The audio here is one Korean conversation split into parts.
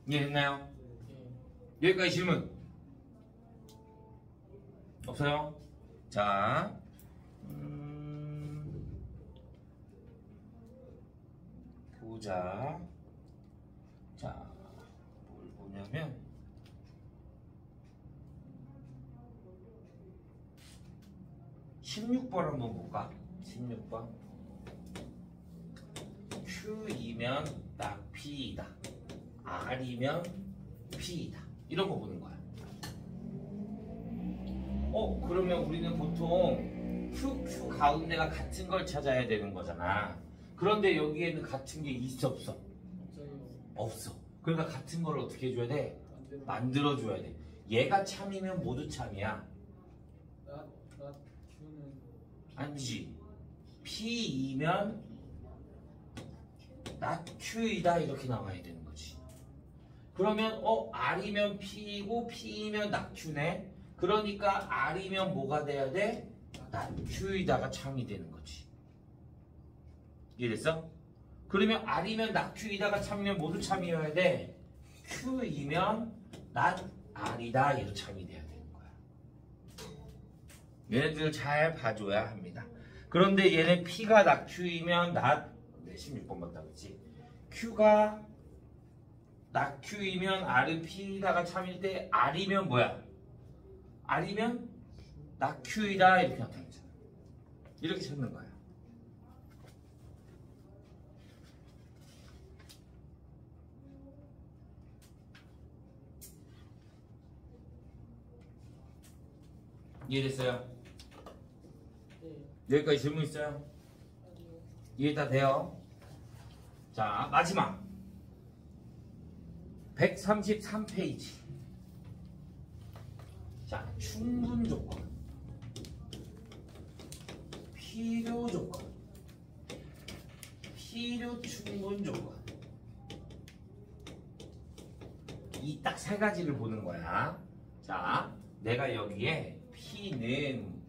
이해됐나요? 여기까지 질문 없어요? 자, 보자. 자, 뭘 보냐면 16번 한번 볼까? 16번. Q이면 딱 P이다. R이면 P이다. 이런 거 보는 거야. 그러면 우리는 보통 Q 가운데가 같은 걸 찾아야 되는 거잖아. 그런데 여기에는 같은 게 있어 없어? 없어. 그러니까 같은 걸 어떻게 해줘야 돼? 만들어줘야 돼. 얘가 참이면 모두 참이야. 아니지. P이면 not Q이다 이렇게 나와야 되는 거지. 그러면 R이면 P이고 P이면 not Q네. 그러니까 R이면 뭐가 돼야 돼? not Q이다가 참이 되는 거지. 이해됐어? 그러면 R이면 not Q이다가 참이면 모두 참이어야 돼. Q이면 not R이다 이렇게 참이 돼야 되는 거야. 얘네들 잘 봐줘야 합니다. 그런데 얘는 P가 not Q이면 not 16번 맞다 그치? Q가 not Q이면 R은 P다가 참일 때 R이면 뭐야? R이면 not Q이다 이렇게 나타내잖아. 이렇게 찾는 거야. 이해됐어요? 여기까지 질문 있어요? 이해 다 돼요? 자, 마지막 133페이지. 자, 충분 조건, 필요 조건, 필요 충분 조건. 이 딱 세 가지를 보는 거야. 자, 내가 여기에 P는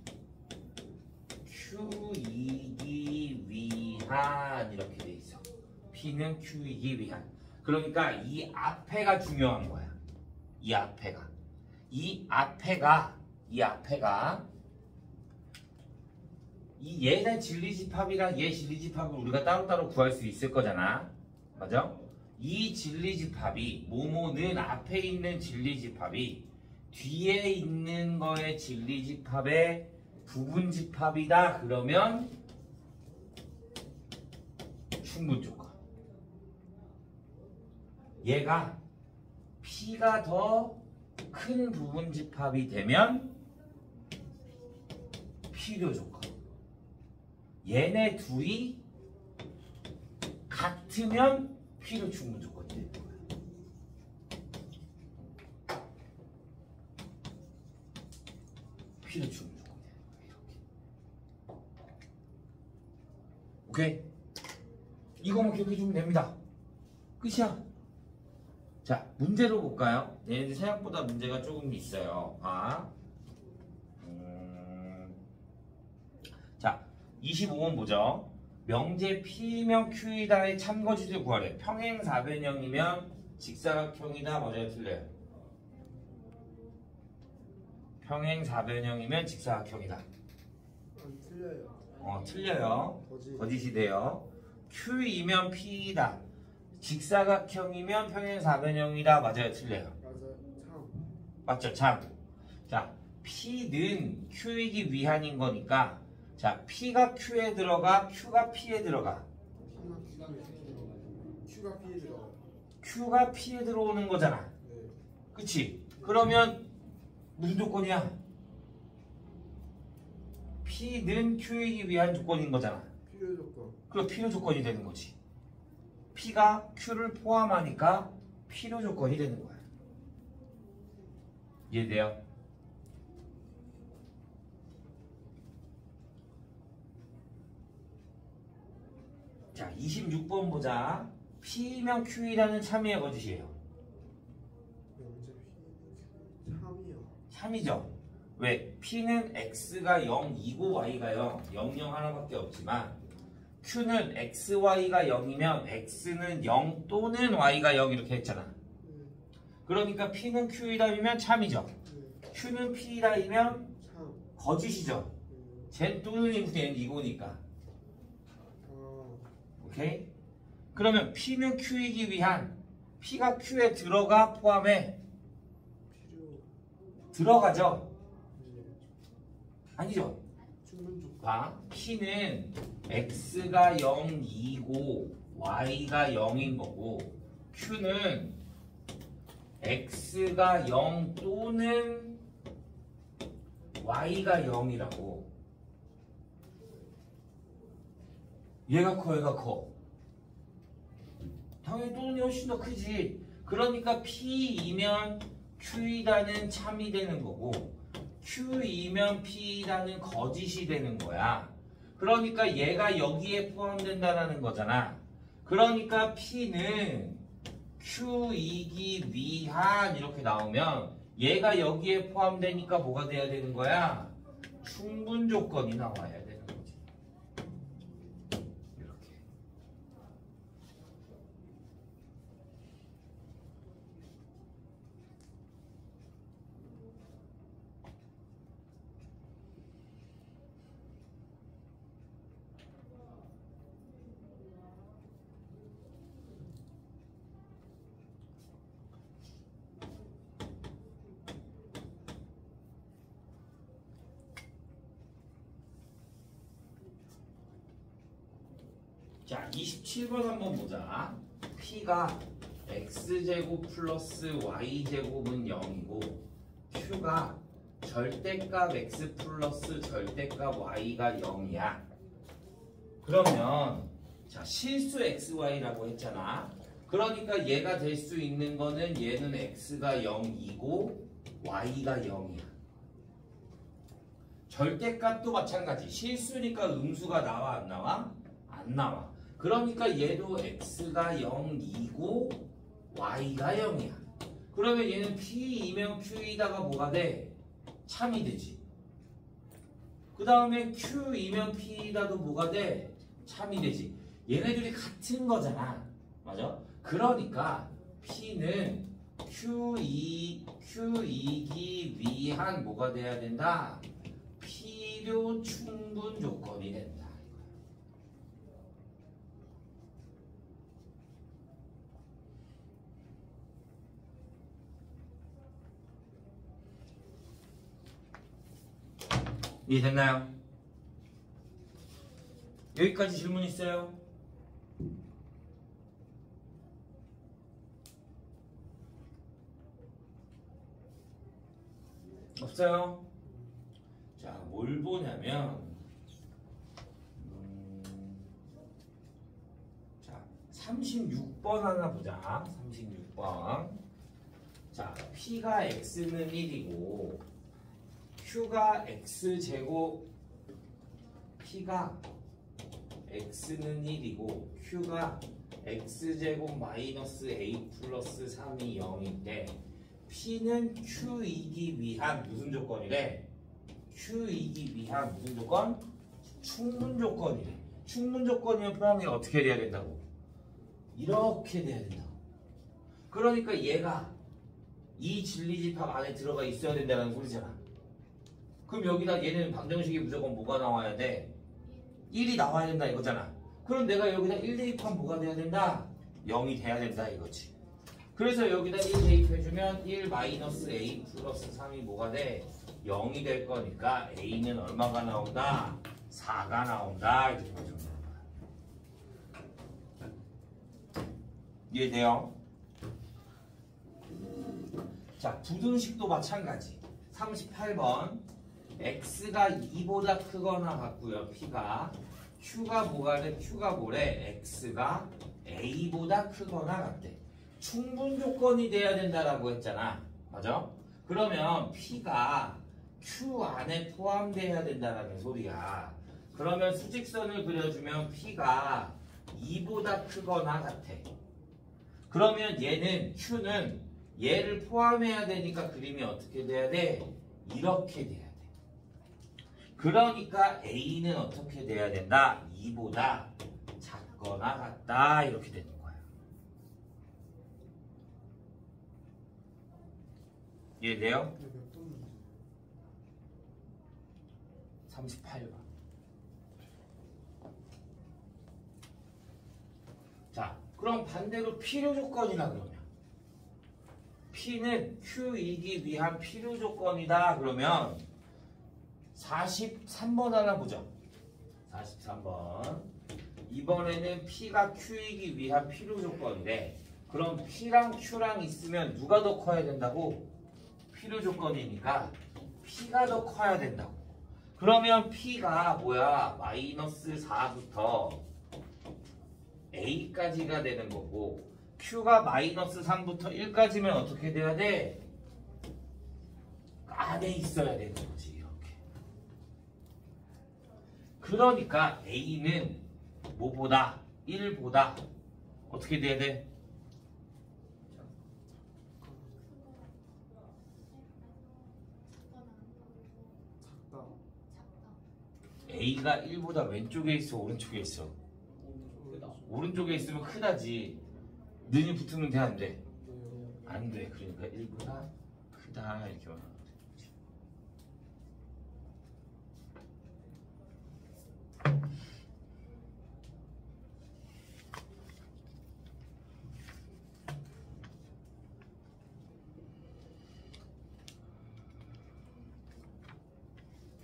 Q이기 위한 이렇게 돼 있어. P는 Q이기 위한. 그러니까 이 앞에가 중요한 거야. 이 앞에가 이 얘네 진리집합이랑 얘 진리집합을 우리가 따로따로 구할 수 있을 거잖아. 맞아? 이 진리집합이 모모는 앞에 있는 진리집합이 뒤에 있는 거의 진리집합의 부분집합이다. 그러면 충분조건. 얘가 P가 더 큰 부분집합이 되면 필요조건. 얘네 둘이 같으면 필요충분조건이 되는 거야. 필요충분조건이 되는 거야. 이렇게. 오케이? 이거만 기억해주면 됩니다. 끝이야. 자, 문제로 볼까요? 얘네들 생각보다 문제가 조금 있어요. 자, 25번 보죠. 명제 P면 Q이다의 참거짓을 구하래. 평행사변형이면 직사각형이다. 맞아요? 틀려요? 평행사변형이면 직사각형이다. 틀려요. 틀려요. 거짓이 돼요. Q이면 P이다. 직사각형이면 평행사변형이다. 맞아요? 틀려요? 맞아요. 참. 맞죠? 참. 자, P는 Q이기 위한인 거니까 자, P가 Q에 들어가, Q가 P에 들어가. Q가 P에 들어가. Q가 P에 들어오는 거잖아. 네. 그치? 그러면 무슨 조건이야? P는 Q이기 위한 조건인 거잖아. 필요 조건. 그럼 필요 조건이 되는 거지. P가 Q를 포함하니까 필요 조건이 되는 거야. 이해돼요? 자, 26번 보자. P면 Q이라는 참이의 거짓이에요. 명제 P 3이요. 3이죠. 왜? P는 X가 0, 2고 Y가 0, 0, 0 하나밖에 없지만 Q는 X, Y가 0이면 X는 0 또는 Y가 0 이렇게 했잖아. 그러니까 P는 Q이다이면 참이죠. 네. Q는 P이다이면 참. 거짓이죠. 제 또는 이거니까. 오케이? 그러면 P는 Q이기 위한 P가 Q에 들어가 포함해 필요. 들어가죠? 네. 아니죠? 충분 조건. 봐. P는 X가 0이고 Y가 0인 거고 Q는 X가 0 또는 Y가 0이라고. 얘가 커 얘가 커. 당연히 또는이 훨씬 더 크지. 그러니까 P이면 Q이다는 참이 되는 거고 Q이면 P이다는 거짓이 되는 거야. 그러니까 얘가 여기에 포함된다는 거잖아. 그러니까 P는 Q이기 위한 이렇게 나오면 얘가 여기에 포함되니까 뭐가 돼야 되는 거야? 충분 조건이 나와야 되는 거지. 이렇게. 자, 27번 한번 보자. P가 X제곱 플러스 Y제곱은 0이고 Q가 절대값 X 플러스 절대값 Y가 0이야. 그러면 자, 실수 XY라고 했잖아. 그러니까 얘가 될 수 있는 거는 얘는 X가 0이고 Y가 0이야. 절대값도 마찬가지. 실수니까 음수가 나와 안 나와? 안 나와. 그러니까 얘도 X가 0이고 Y가 0이야. 그러면 얘는 P이면 Q이다가 뭐가 돼? 참이 되지. 그 다음에 Q이면 P이다도 뭐가 돼? 참이 되지. 얘네들이 같은 거잖아. 맞아? 그러니까 P는 Q이기 위한 뭐가 돼야 된다? 필요 충분 조건이 된다. 이해됐나요? 여기까지 질문 있어요? 없어요? 자, 뭘 보냐면 자, 36번 하나 보자. 36번. 자, P가 X는 1이고 Q가 X제곱 P가 X는 1이고 Q가 X제곱 마이너스 A 플러스 3이 0인데 P는 Q이기 위한 무슨 조건이래? Q이기 위한 무슨 조건? 충분 조건이래. 충분 조건이면 포함이 어떻게 돼야 된다고? 이렇게 돼야 된다고. 그러니까 얘가 이 진리집합 안에 들어가 있어야 된다는 소리잖아. 그럼 여기다 얘는 방정식이 무조건 뭐가 나와야 돼? 1이 나와야 된다 이거잖아. 그럼 내가 여기다 1 대입하면 뭐가 돼야 된다? 0이 돼야 된다 이거지. 그래서 여기다 1 대입해주면 1 마이너스 A 플러스 3이 뭐가 돼? 0이 될 거니까 A는 얼마가 나온다? 4가 나온다. 이렇게 보여주는 거야. 이해돼요? 자, 부등식도 마찬가지. 38번. X가 2보다 크거나 같고요. P가. Q가 뭐가 돼? Q가 뭐래? X가 A보다 크거나 같대. 충분 조건이 돼야 된다라고 했잖아. 맞아? 그러면 P가 Q 안에 포함돼야 된다라는 소리야. 그러면 수직선을 그려주면 P가 2보다 크거나 같아. 그러면 얘는 Q는 얘를 포함해야 되니까 그림이 어떻게 돼야 돼? 이렇게 돼야 돼. 그러니까 A는 어떻게 돼야 된다? 2보다 작거나 같다. 이렇게 되는 거야. 이해돼요? 네, 몇번 문제? 38번. 자, 그럼 반대로 필요 조건이라 그러면 P는 Q이기 위한 필요 조건이다 그러면 43번 하나 보죠. 43번. 이번에는 P가 Q이기 위한 필요 조건인데 그럼 P랑 Q랑 있으면 누가 더 커야 된다고? 필요 조건이니까 P가 더 커야 된다고. 그러면 P가 뭐야? 마이너스 4부터 A까지가 되는 거고 Q가 마이너스 3부터 1까지면 어떻게 돼야 돼? 안에 있어야 되는 거지 이렇게. 그러니까 A는 뭐보다? 1보다 어떻게 돼야 돼? 작다. A가 1보다 왼쪽에 있어 오른쪽에 있어? 오른쪽에 있으면 크다지. 는이 붙으면 돼 안 돼? 안 돼. 그러니까 1보다 크다 이렇게 말하는 거지.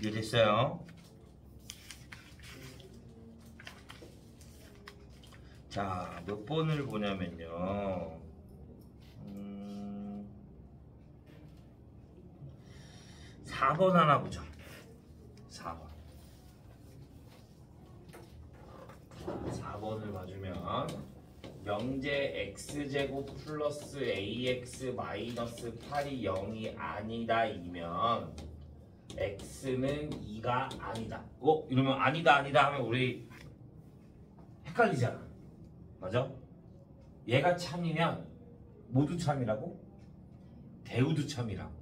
이해됐어요? 자, 몇 번을 보냐면요. 4번 하나 보죠. 4번. 4번을 봐주면 명제 x제곱 플러스 ax 마이너스 8이 0이 아니다 이면 x는 2가 아니다. 이러면 아니다 하면 우리 헷갈리잖아. 맞아? 얘가 참이면 모두 참이라고? 대우도 참이라고.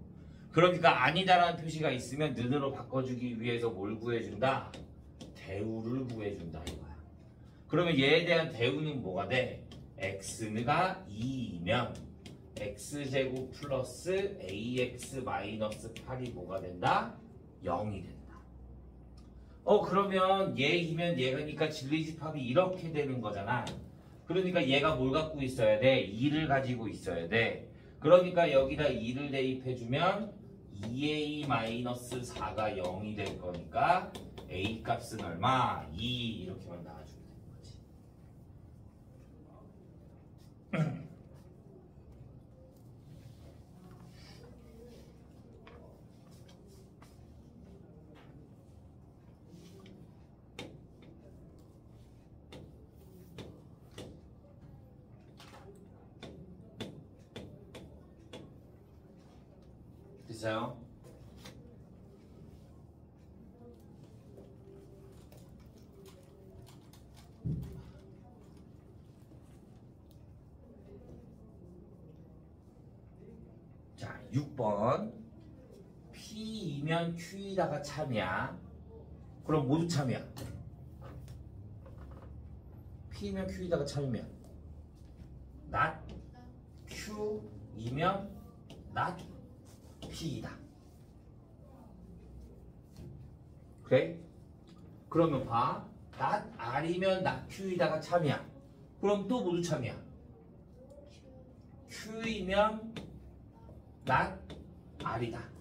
그러니까 아니다라는 표시가 있으면 는으로 바꿔주기 위해서 뭘 구해준다? 대우를 구해준다 이거야. 그러면 얘에 대한 대우는 뭐가 돼? x가 2이면 x제곱 플러스 ax 마이너스 8이 뭐가 된다? 0이 된다. 그러면 얘이면 얘가니까 진리집합이 이렇게 되는 거잖아. 그러니까 얘가 뭘 갖고 있어야 돼? 2를 가지고 있어야 돼. 그러니까 여기다 2를 대입해주면 2a-4가 0이 될 거니까 a 값은 얼마? 2 이렇게만 나와주면 되는 거지. 됐어요? 자, 6번. P이면 Q이다가 참이야. 그럼 모두 참이야. P면 Q이다가 참이면 not Q이면 not P이다. 그래? 그러면 봐. not R이면 not Q이다가 참이야. 그럼 또 모두 참이야. Q이면 not R이다.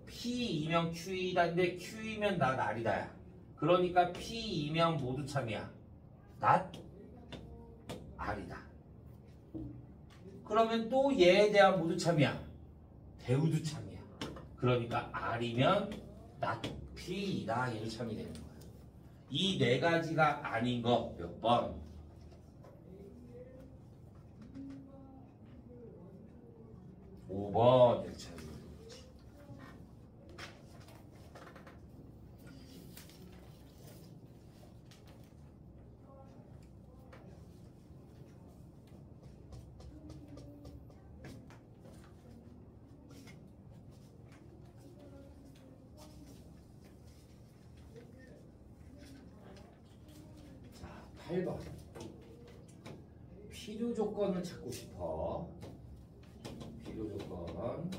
P이면 Q이다인데 Q이면 not R이다야. 그러니까 P이면 모두 참이야. not R이다. 그러면 또 얘에 대한 모두 참이야. 대우도 참이야. 그러니까 R이면 not P이다. 얘를 참이 되는 거야. 이 네 가지가 아닌 거 몇 번? 5번 얘를 참이 되는 거지. 자, 8번. 필요 조건을 찾고 싶어. 필요 필요 조건.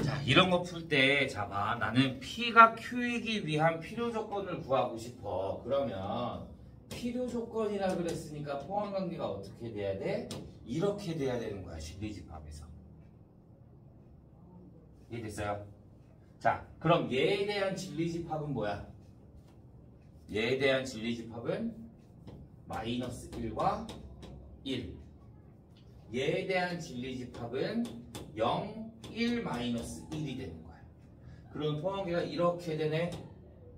자, 이런 거 풀 때, 자, 봐. 나는 P가 Q이기 위한 필요 조건을 구하고 싶어. 그러면 필요 조건이라 그랬으니까 포함관계가 어떻게 돼야 돼? 이렇게 돼야 되는 거야, 진리집합에서. 이해됐어요? 자, 그럼 얘에 대한 진리집합은 뭐야? 얘에 대한 진리집합은 마이너스 1과 1. 얘에 대한 진리집합은 0, 1, 마이너스 1이 되는 거야. 그럼 포함계가 이렇게 되네.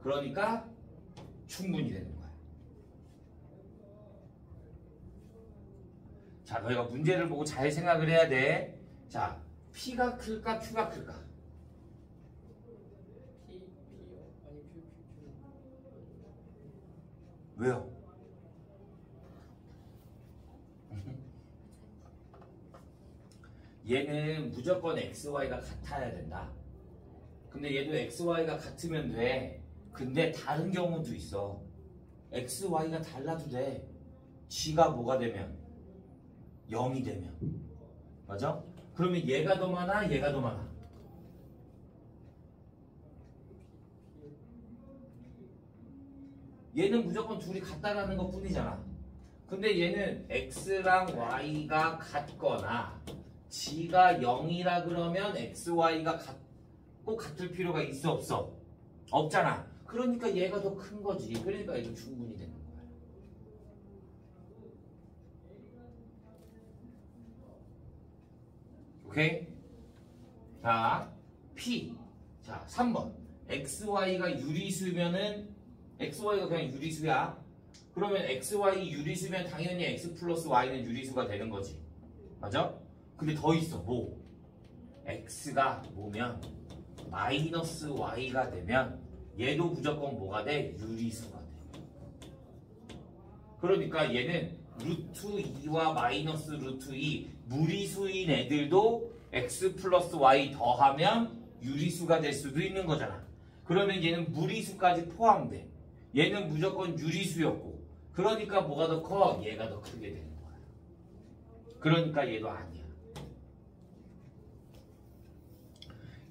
그러니까 충분히 되는 거야. 자, 너희가 문제를 보고 잘 생각을 해야 돼. 자, P가 클까 Q가 클까? P요? 아니 Q. 왜요? 얘는 무조건 XY가 같아야 된다. 근데 얘도 XY가 같으면 돼. 근데 다른 경우도 있어. XY가 달라도 돼. G가 뭐가 되면? 0이 되면. 맞아? 그러면 얘가 더 많아? 얘가 더 많아? 얘는 무조건 둘이 같다라는 것 뿐이잖아. 근데 얘는 X랑 Y가 같거나 G가 0이라 그러면 XY가 꼭 같을 필요가 있어 없어? 없잖아. 그러니까 얘가 더 큰 거지. 그러니까 얘도 충분히 되는 거야. 오케이? 자, P. 자, 3번. XY가 유리수면은 XY가 그냥 유리수야. 그러면 XY 유리수면 당연히 X 플러스 Y는 유리수가 되는 거지. 맞아? 근데 더 있어. 뭐? X가 뭐면 마이너스 Y가 되면 얘도 무조건 뭐가 돼? 유리수가 돼. 그러니까 얘는 루트 2와 마이너스 루트 2 무리수인 애들도 X 플러스 Y 더하면 유리수가 될 수도 있는 거잖아. 그러면 얘는 무리수까지 포함돼. 얘는 무조건 유리수였고 그러니까 뭐가 더 커? 얘가 더 크게 되는 거야. 그러니까 얘도 아니야.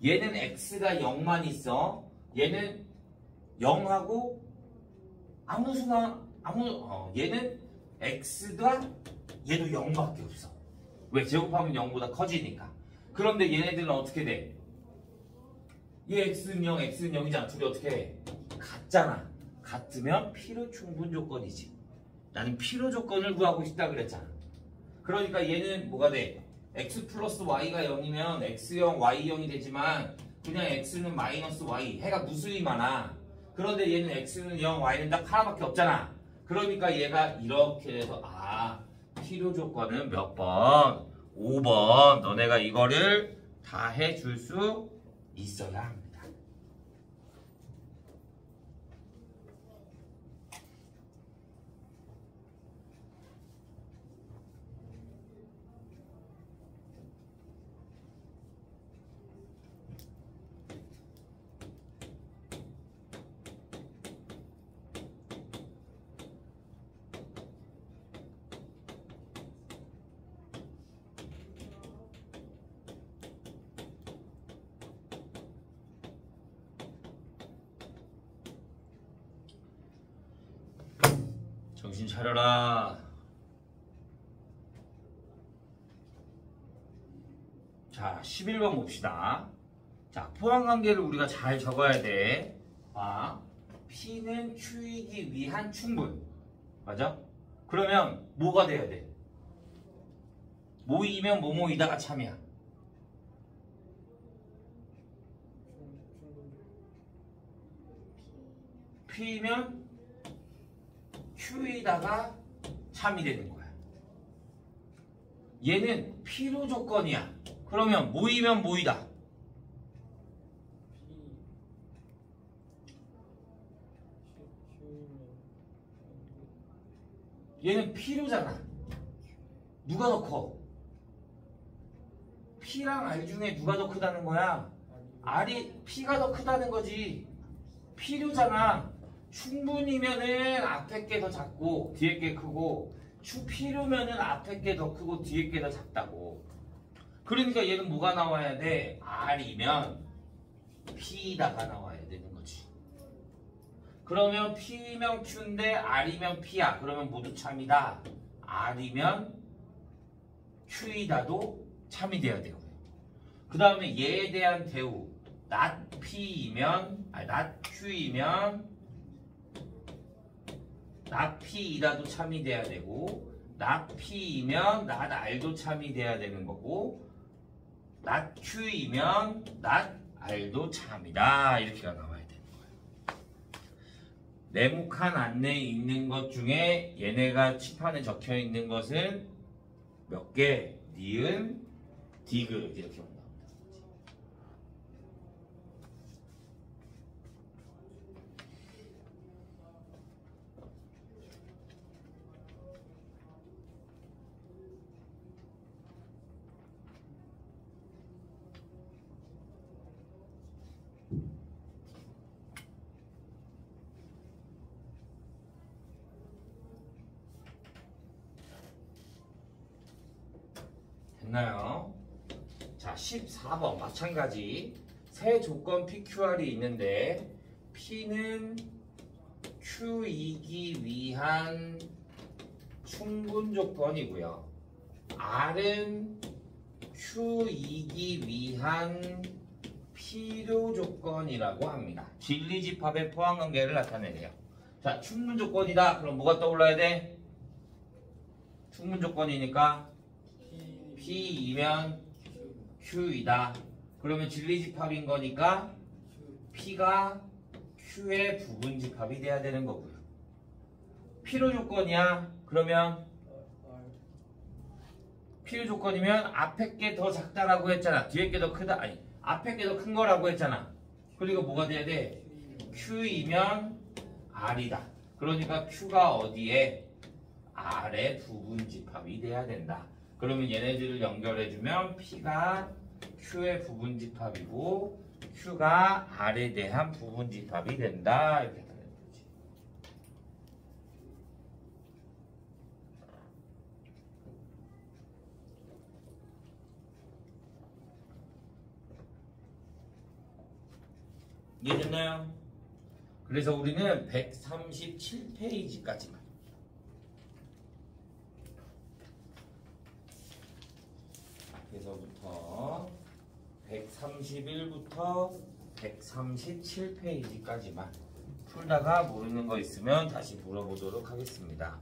얘는 X가 0만 있어. 얘는 0하고 아무 수나 얘는 X가 얘도 0밖에 없어. 왜? 제곱하면 0보다 커지니까. 그런데 얘네들은 어떻게 돼? 얘 X는 0, X는 0이잖아. 둘이 어떻게 해? 같잖아. 같으면 필요 충분 조건이지. 나는 필요 조건을 구하고 싶다 그랬잖아. 그러니까 얘는 뭐가 돼? X 플러스 Y가 0이면 X0, Y0이 되지만 그냥 X는 마이너스 Y. 해가 무수히 많아. 그런데 얘는 X는 0, Y는 딱 하나밖에 없잖아. 그러니까 얘가 이렇게 돼서 필요 조건은 몇 번? 5번. 너네가 이거를 다 해줄 수 있어야 합니다. 정신 차려라. 자, 11번 봅시다. 자, 포함관계를 우리가 잘 적어야 돼. P는 Q이기 위한 충분. 맞아? 그러면 뭐가 돼야 돼? 모이면 뭐뭐이다가 참이야. P면 Q이다가 참이 되는 거야. 얘는 필요 조건이야. 그러면 모이면 모이다. 얘는 필요잖아. 누가 더 커? P랑 R 중에 누가 더 크다는 거야? P가 더 크다는 거지. 필요잖아. 충분히면은 앞에 게 더 작고 뒤에 게 크고 필요면은 앞에 게 더 크고 뒤에 게 더 작다고. 그러니까 얘는 뭐가 나와야 돼? R이면 P다가 나와야 되는 거지. 그러면 P면 Q인데 R이면 P야. 그러면 모두 참이다. R이면 Q이다도 참이 돼야 되고요. 그 다음에 얘에 대한 대우. not P이면 not Q이면 not P이다도 참이 돼야 되고 not P이면 not R도 참이 돼야 되는 거고 not Q이면 not R도 참이다. 이렇게가 나와야 되는 거예요. 네모칸 안내에 있는 것 중에 얘네가 칠판에 적혀 있는 것은 몇 개? 니은, 디귿 이렇게 나옵니다. 됐나요? 자, 14번 마찬가지. 세 조건 PQR이 있는데 P는 Q이기 위한 충분 조건이고요. R은 Q이기 위한 필요 조건이라고 합니다. 진리집합의 포함관계를 나타내네요. 자, 충분 조건이다. 그럼 뭐가 떠올라야 돼? 충분 조건이니까 P이면 Q이다. 그러면 진리집합인 거니까 P가 Q의 부분집합이 돼야 되는 거고요. 필요 조건이야. 그러면 필요 조건이면 앞에 게 더 작다라고 했잖아. 뒤에 게 더 크다. 아니, 앞에 게 더 큰 거라고 했잖아. 그리고 뭐가 돼야 돼? Q이면 R이다. 그러니까 Q가 어디에? R의 부분집합이 돼야 된다. 그러면 얘네들을 연결해주면 P가 Q의 부분집합이고 Q가 R에 대한 부분집합이 된다. 이렇게 되는 거지. 이해됐나요? 그래서 우리는 137페이지까지만 여기서부터 131부터 137페이지까지만 풀다가 모르는 거 있으면 다시 물어보도록 하겠습니다.